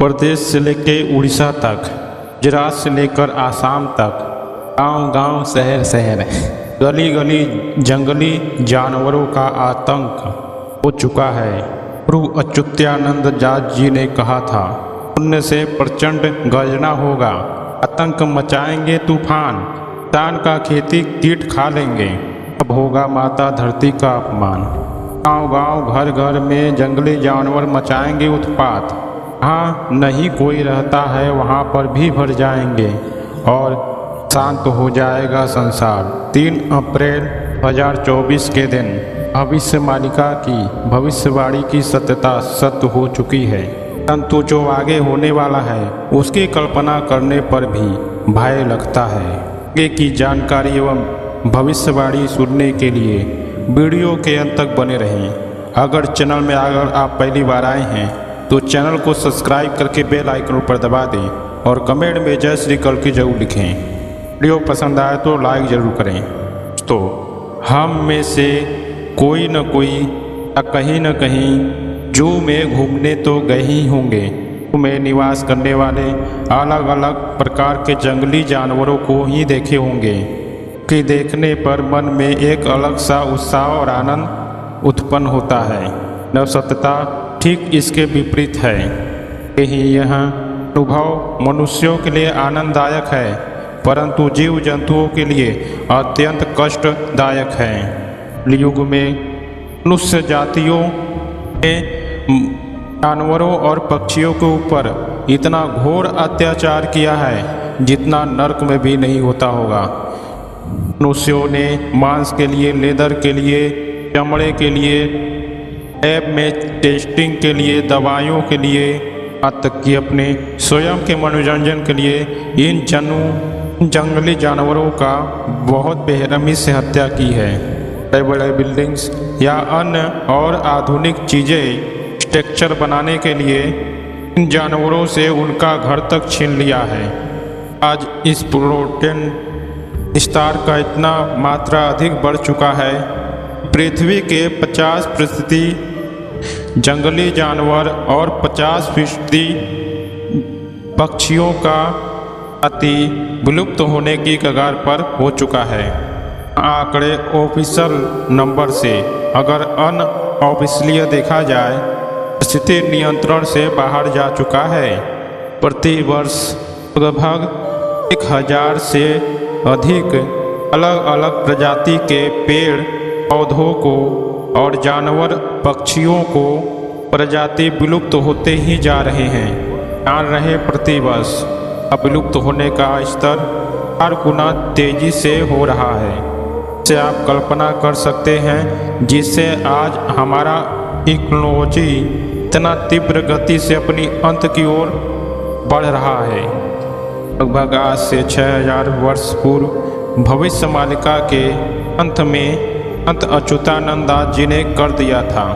प्रदेश से लेकर उड़ीसा तक, गुजरात से लेकर आसाम तक, गांव-गांव, शहर-शहर, गली-गली जंगली जानवरों का आतंक हो चुका है। गुरु अच्युतानंद दास जी ने कहा था, पुण्य से प्रचंड गर्जना होगा, आतंक मचाएंगे तूफान, किसान का खेती कीट खा लेंगे, अब होगा माता धरती का अपमान। गांव-गांव, घर-घर में जंगली जानवर मचाएंगे उत्पात, जहाँ नहीं कोई रहता है वहाँ पर भी भर जाएंगे और शांत हो जाएगा संसार। 3 अप्रैल 2024 के दिन भविष्य मालिका की भविष्यवाणी की सत्यता सत्य हो चुकी है, परंतु जो आगे होने वाला है उसकी कल्पना करने पर भी भय लगता है। आगे की जानकारी एवं भविष्यवाणी सुनने के लिए वीडियो के अंत तक बने रहें। अगर चैनल में अगर आप पहली बार आए हैं तो चैनल को सब्सक्राइब करके बेल आइकन पर दबा दें और कमेंट में जय श्री कल्कि जरूर लिखें। वीडियो पसंद आए तो लाइक ज़रूर करें। तो हम में से कोई न कोई या कहीं न कहीं जू में घूमने तो गए ही होंगे। जू में निवास करने वाले अलग अलग प्रकार के जंगली जानवरों को ही देखे होंगे कि देखने पर मन में एक अलग सा उत्साह और आनंद उत्पन्न होता है। नवसत्यता ठीक इसके विपरीत है। यही यह अनुभव मनुष्यों के लिए आनंददायक है, परंतु जीव जंतुओं के लिए अत्यंत कष्टदायक है। कलयुग में मनुष्य जातियों ने जानवरों और पक्षियों के ऊपर इतना घोर अत्याचार किया है जितना नरक में भी नहीं होता होगा। मनुष्यों ने मांस के लिए, लेदर के लिए, चमड़े के लिए, लैब में टेस्टिंग के लिए, दवाइयों के लिए, यहाँ तक कि अपने स्वयं के मनोरंजन के लिए इन जंगली जानवरों का बहुत बेरहमी से हत्या की है। बड़े बड़े बिल्डिंग्स या अन्य और आधुनिक चीज़ें स्ट्रक्चर बनाने के लिए इन जानवरों से उनका घर तक छीन लिया है। आज इस प्रोटीन विस्तार का इतना मात्रा अधिक बढ़ चुका है, पृथ्वी के 50% जंगली जानवर और 50% पक्षियों का अति विलुप्त होने की कगार पर हो चुका है। आंकड़े ऑफिशियल नंबर से अगर अनऑफिशियल देखा जाए, स्थिति नियंत्रण से बाहर जा चुका है। प्रति वर्ष लगभग 1000 से अधिक अलग अलग प्रजाति के पेड़ पौधों को और जानवर पक्षियों को प्रजाति विलुप्त होते ही जा रहे हैं। जान रहे प्रतिवर्ष अब विलुप्त होने का स्तर 4 गुना तेजी से हो रहा है। इससे आप कल्पना कर सकते हैं जिससे आज हमारा टेक्नोलॉजी इतना तीव्र गति से अपनी अंत की ओर बढ़ रहा है। लगभग आज से 6000 वर्ष पूर्व भविष्य मालिका के अंत में संत अच्युतानंद दास जी ने कर दिया था।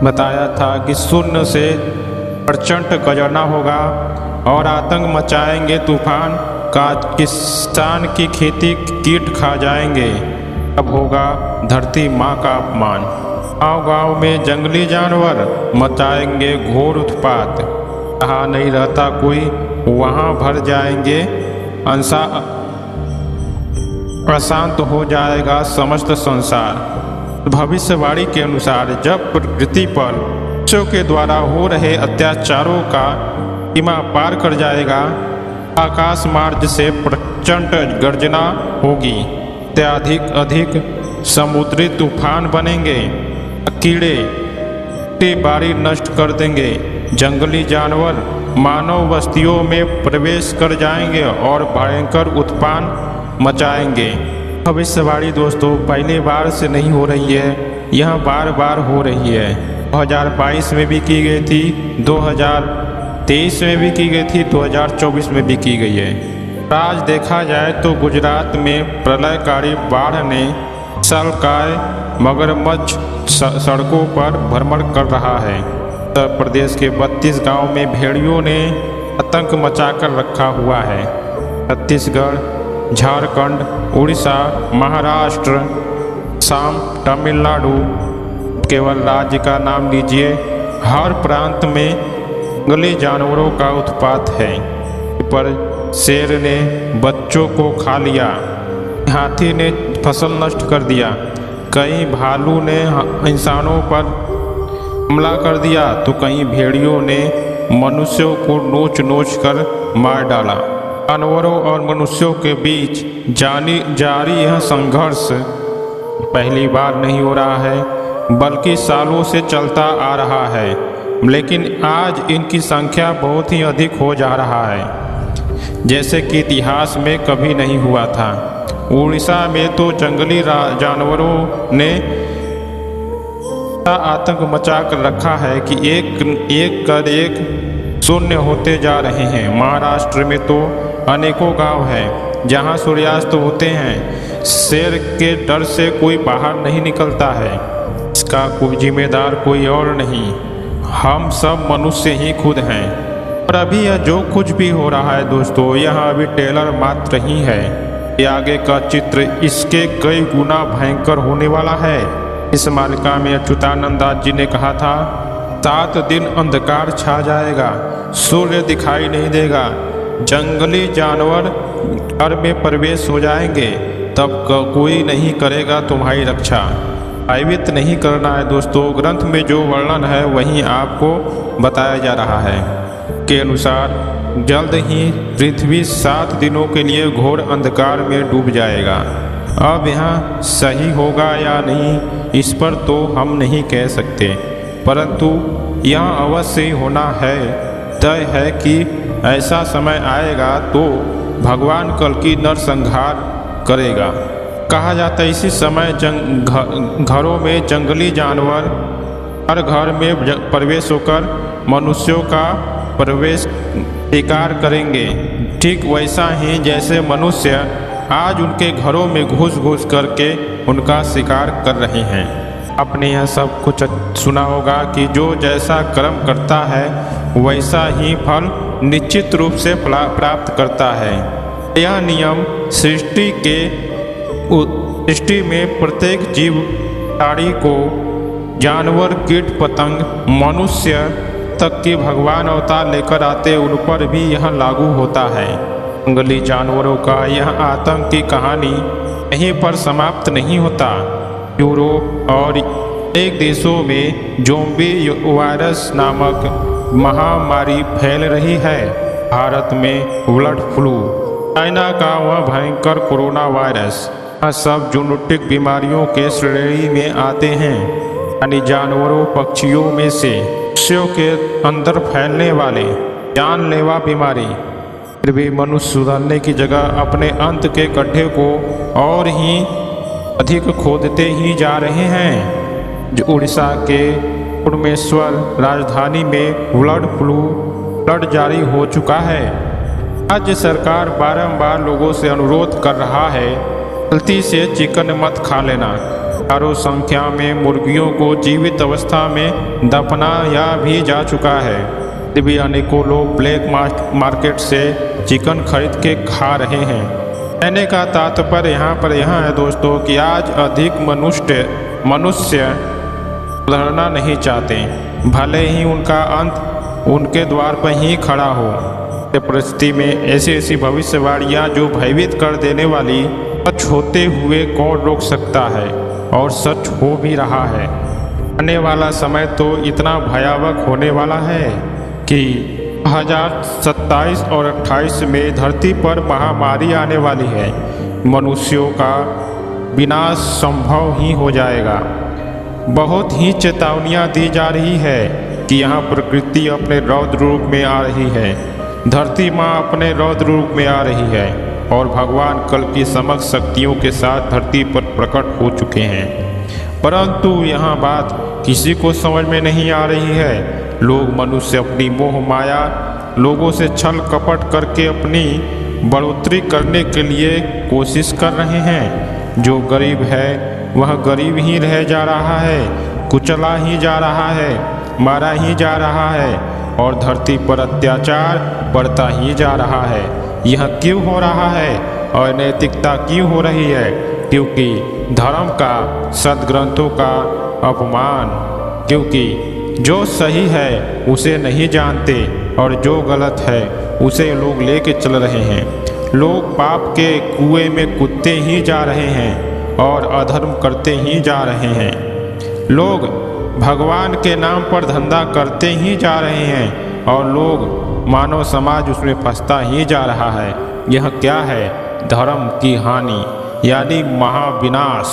बताया था कि शून्य से प्रचंड गर्जना होगा और आतंक मचाएंगे तूफान, किसान की खेती कीट खा जाएंगे, अब होगा धरती माँ का अपमान। गाँव-गाँव में जंगली जानवर मचाएंगे घोर उत्पात, जहाँ नहीं रहता कोई वहाँ भर जाएंगे, अशांत हो जाएगा समस्त संसार। भविष्यवाणी के अनुसार जब प्रकृति पर मनुष्यों के द्वारा हो रहे अत्याचारों का सीमा पार कर जाएगा, आकाश मार्ग से प्रचंड गर्जना होगी, अधिक समुद्री तूफान बनेंगे, कीड़े बारी नष्ट कर देंगे, जंगली जानवर मानव बस्तियों में प्रवेश कर जाएंगे और भयंकर उत्पात मचाएंगे। भविष्यवाणी दोस्तों पहली बार से नहीं हो रही है, यह बार बार हो रही है। 2022 में भी की गई थी, 2023 में भी की गई थी, 2024 में भी की गई है। आज देखा जाए तो गुजरात में प्रलयकारी बाढ़ ने विशालकाय मगरमच्छ सड़कों पर भ्रमण कर रहा है। उत्तर प्रदेश के 32 गांव में भेड़ियों ने आतंक मचाकर रखा हुआ है। छत्तीसगढ़, झारखंड, उड़ीसा, महाराष्ट्र, असम, तमिलनाडु, केवल राज्य का नाम लीजिए, हर प्रांत में जंगली जानवरों का उत्पात है। पर शेर ने बच्चों को खा लिया, हाथी ने फसल नष्ट कर दिया, कहीं भालू ने इंसानों पर हमला कर दिया तो कहीं भेड़ियों ने मनुष्यों को नोच नोच कर मार डाला। जानवरों और मनुष्यों के बीच जारी यह संघर्ष पहली बार नहीं हो रहा है, बल्कि सालों से चलता आ रहा है। लेकिन आज इनकी संख्या बहुत ही अधिक हो जा रहा है, जैसे कि इतिहास में कभी नहीं हुआ था। उड़ीसा में तो जंगली जानवरों ने आतंक मचा कर रखा है कि एक शून्य होते जा रहे हैं। महाराष्ट्र में तो अनेकों गांव हैं जहां सूर्यास्त होते हैं, शेर के डर से कोई बाहर नहीं निकलता है। इसका कोई जिम्मेदार कोई और नहीं, हम सब मनुष्य ही खुद हैं। और अभी यह जो कुछ भी हो रहा है दोस्तों, यह अभी ट्रेलर मात्र ही है। ये आगे का चित्र इसके कई गुना भयंकर होने वाला है। इस मालिका में अच्युतानंद दास जी ने कहा था, 7 दिन अंधकार छा जाएगा, सूर्य दिखाई नहीं देगा, जंगली जानवर घर में प्रवेश हो जाएंगे, तब कोई नहीं करेगा तुम्हारी रक्षा। भयभीत नहीं करना है दोस्तों, ग्रंथ में जो वर्णन है वही आपको बताया जा रहा है। के अनुसार जल्द ही पृथ्वी 7 दिनों के लिए घोर अंधकार में डूब जाएगा। अब यहाँ सही होगा या नहीं, इस पर तो हम नहीं कह सकते, परंतु यह अवश्य ही होना है। तय है कि ऐसा समय आएगा तो भगवान कल्कि नरसंहार करेगा। कहा जाता है इसी समय घरों में जंगली जानवर हर घर में प्रवेश होकर मनुष्यों का प्रवेश शिकार करेंगे। ठीक वैसा ही जैसे मनुष्य आज उनके घरों में घुस घुस करके उनका शिकार कर रहे हैं। आपने यह सब कुछ सुना होगा कि जो जैसा कर्म करता है वैसा ही फल निश्चित रूप से प्राप्त करता है। यह नियम सृष्टि में प्रत्येक जीव प्राणी को, जानवर, कीट पतंग, मनुष्य तक कि भगवान अवतार लेकर आते उन पर भी यह लागू होता है। जंगली जानवरों का यह आतंक की कहानी यहीं पर समाप्त नहीं होता। यूरोप और एक देशों में ज़ोंबी वायरस नामक महामारी फैल रही है। भारत में बर्ड फ्लू, चाइना का वह भयंकर कोरोना वायरस, यह सब जूनोटिक बीमारियों के श्रेणी में आते हैं, यानी जानवरों पक्षियों में से मनुष्यों के अंदर फैलने वाले जानलेवा बीमारी। फिर भी मनुष्य सुधरने की जगह अपने अंत के गड्ढे को और ही अधिक खोदते ही जा रहे हैं। जो उड़ीसा के भुवनेश्वर राजधानी में बर्ड फ्लू अलर्ट जारी हो चुका है। राज्य सरकार बारंबार लोगों से अनुरोध कर रहा है, गलती से चिकन मत खा लेना। हजारों संख्या में मुर्गियों को जीवित अवस्था में दफनाया भी जा चुका है। फिर भी अनेकों लोग ब्लैक मार्केट से चिकन खरीद के खा रहे हैं। कहने का तात्पर्य यहाँ पर यह है दोस्तों कि आज अधिक मनुष्य सुधरना नहीं चाहते, भले ही उनका अंत उनके द्वार पर ही खड़ा हो। परिस्थिति में ऐसी भविष्यवाणियाँ जो भयभीत कर देने वाली, सच होते हुए कौन रोक सकता है, और सच हो भी रहा है। आने वाला समय तो इतना भयावह होने वाला है कि 2027 और 28 में धरती पर महामारी आने वाली है। मनुष्यों का विनाश संभव ही हो जाएगा। बहुत ही चेतावनियां दी जा रही है कि यहाँ प्रकृति अपने रौद्र रूप में आ रही है, धरती माँ अपने रौद्र रूप में आ रही है, और भगवान कल की समस्त शक्तियों के साथ धरती पर प्रकट हो चुके हैं। परंतु यहाँ बात किसी को समझ में नहीं आ रही है। लोग मनुष्य अपनी मोह माया, लोगों से छल कपट करके अपनी बढ़ोतरी करने के लिए कोशिश कर रहे हैं। जो गरीब है वह गरीब ही रह जा रहा है, कुचला ही जा रहा है, मारा ही जा रहा है, और धरती पर अत्याचार बढ़ता ही जा रहा है। यह क्यों हो रहा है और नैतिकता क्यों हो रही है? क्योंकि धर्म का, सद्ग्रंथों का अपमान, क्योंकि जो सही है उसे नहीं जानते और जो गलत है उसे लोग लेके चल रहे हैं। लोग पाप के कुएं में कूदते ही जा रहे हैं और अधर्म करते ही जा रहे हैं। लोग भगवान के नाम पर धंधा करते ही जा रहे हैं और लोग मानव समाज उसमें फंसता ही जा रहा है। यह क्या है? धर्म की हानि यानी महाविनाश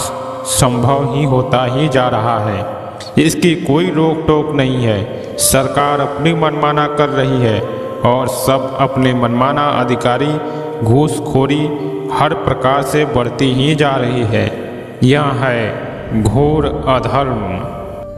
संभव ही होता ही जा रहा है। इसकी कोई रोक टोक नहीं है। सरकार अपनी मनमाना कर रही है और सब अपने मनमाना अधिकारी घूसखोरी हर प्रकार से बढ़ती ही जा रही है। यह है घोर अधर्म।